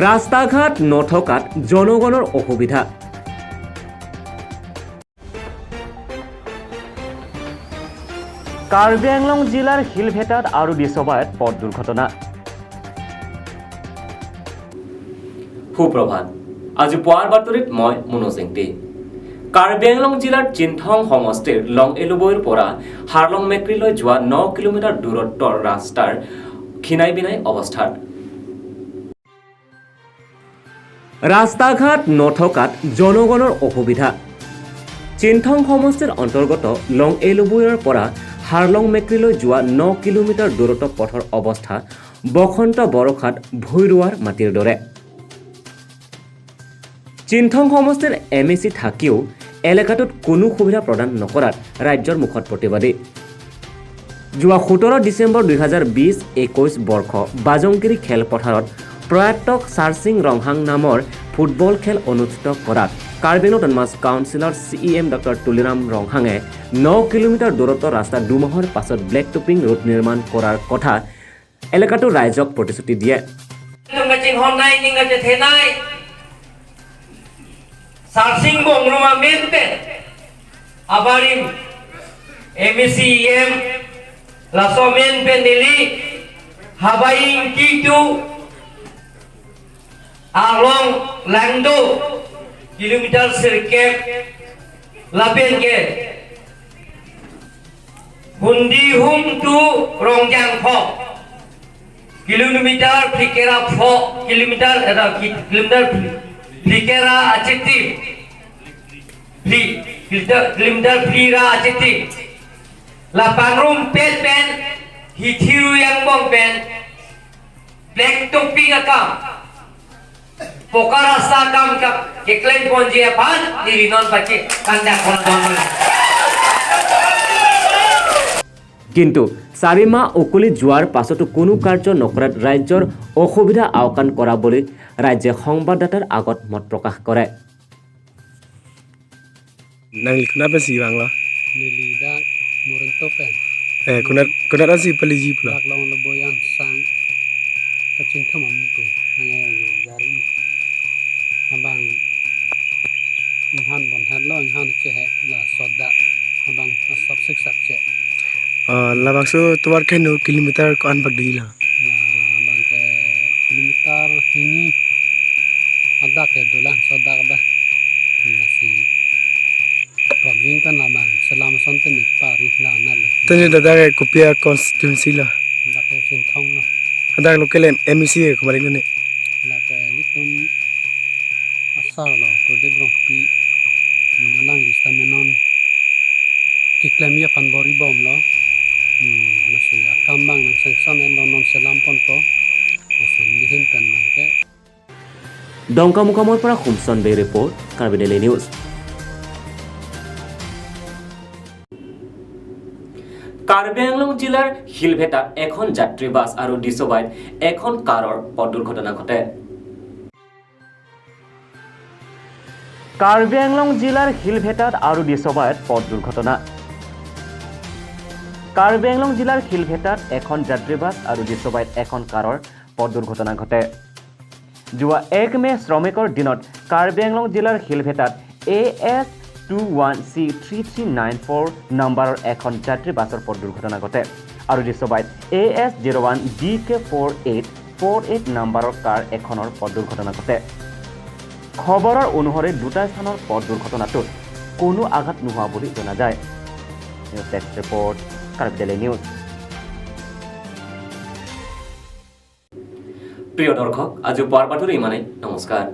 ৰাস্তা ঘাট নথকাত জনগণৰ অসুবিধা। কাৰ্বি আংলং জিলাৰ শিলভেটাত আৰু দিছবাইত পথ দুৰ্ঘটনা। সুপ্ৰভাত। আজি পুৱাৰ বাতৰিত মই মনোজ এংটি। কাৰ্বি আংলং জিলাৰ চিনথং সমষ্টিৰ লং এলুবৈৰ পৰা হাৰলং মেক্ৰিলৈ যোৱা 9 কিলোমিটাৰ দূৰত্বৰ ৰাস্তাৰ খিনাই বিনাই অৱস্থাত। ৰাস্তা ঘাট নথকাত জনগণৰ অসুবিধা। চিনথং সমষ্টিৰ অন্তৰ্গত লং এলুবৈৰ পৰা হাৰলং মেক্ৰিলৈ যোৱা 9 কিলোমিটাৰ দূৰত্ব পথৰ অৱস্থা বসন্ত বৰষাত ভূঁই ৰোৱাৰ মাটিৰ দৰে। চিনথং সমষ্টিৰ এমএচি থাকিও এলেকাটোত কোনো সুবিধা প্ৰদান নকৰাত ৰাজ্যৰ মুখত প্ৰতিবাদী। যোৱা 17 ডিচেম্বৰ 2020-21 বৰ্ষ বাজংগিৰি খেলপথাৰত প্ৰয়াতক চাৰ্চিং ৰংহাং নামৰ ফুটবল খেল অনুষ্ঠিত কৰাত কাৰ্বি আংলং অট'নমাছ কাউন্সিলৰ CEM ডক্টৰ তুলিৰাম ৰংহাঙে 9 কিলোমিটাৰ দূৰত্বৰ ৰাস্তা দুমাহৰ পাছত ব্লেক টপিং ৰোড নিৰ্মাণ কৰাৰ কথা এলেকাটোৰ ৰাইজক প্ৰতিশ্ৰুতি দিয়ে। Sarsing bong rumah mente, abarim, MECM, lasomen penili, habaing kitu, along langdo, kilometer sirket, lapen ke, hundi hum tu rongjang pho, kilometer fikera pho, kilometer Fikera aciti, kilometer fira aciti, lapan room pen, hitiru yang bong pen, black topping akam, pokara sakam kap, keklaim ponji apan, diri non pakai kanda konon. কিন্তু 4 মাহ উকলি যোৱাৰ পাছতো কোনো কাৰ্য নকৰাত ৰাজ্যৰ অসুবিধা আওকাণ কৰা বুলি ৰাজ্যে সংবাদদাতাৰ আগত মত প্ৰকাশ কৰে। Nang kenapa sih bang lo? Nilida murentopen. Kenapa sih peliji pula? Laklong leboyan sang kacing tamam tu nangayo garing abang inhan bonhan lo inhan cehe la soda abang asap seksak ce. Labang so tuar kan 9 kilometer ko an pagdi la. Abang ke kilometer ini ada ke dolang soda kada nasi Program kan abang selama sonten ni pari na nalo. Tanya dadah kopia constituency la. Dak ke Cintong lah. Ada lokal MEC kemarin ni. Dak ke litum asal lo kode brompi nalang istamenon kiklemia panbori bom lo. Nasi akambang nang sengson non selam ponto nasi nihintan mangke. Donka Mukam পৰা Khumchon Bey report Karbi daily news. Karbi Anglong জিলাৰ শিলভেটাত এখন যাত্ৰী bus আৰু দিছবাইত এখন কাৰৰ পথ দুৰ্ঘটনা ঘটে। কাৰ্বি আংলং জিলাৰ শিলভেটাত আৰু দিছবাইত পথ দুৰ্ঘটনা। কাৰ্বি আংলং জিলাৰ শিলভেটাত এখন যাত্ৰী বাছ আৰু দিছবাইত এখন কাৰৰ পথ দুৰ্ঘটনা ঘটে। যোৱা 1 মে শ্ৰমিকৰ দিনত কাৰ্বি আংলং জিলাৰ শিলভেটাত AS21C3394 নম্বৰৰ এখন যাত্ৰী বাছৰ পথ দুৰ্ঘটনা ঘটে আৰু দিছবাইত AS01DK4848 নম্বৰৰ কাৰ এখনৰ পথ দুৰ্ঘটনা ঘটে। খবৰৰ অনুসৰি দুটা স্থানৰ পথ দুৰ্ঘটনাটোত কোনো আঘাত নোহোৱা বুলি জনা যায়। News desk report Karbi daily news. প্ৰিয় দৰ্শক, আজি পুৱাৰ বাতৰি ইমানেই। নমস্কাৰ।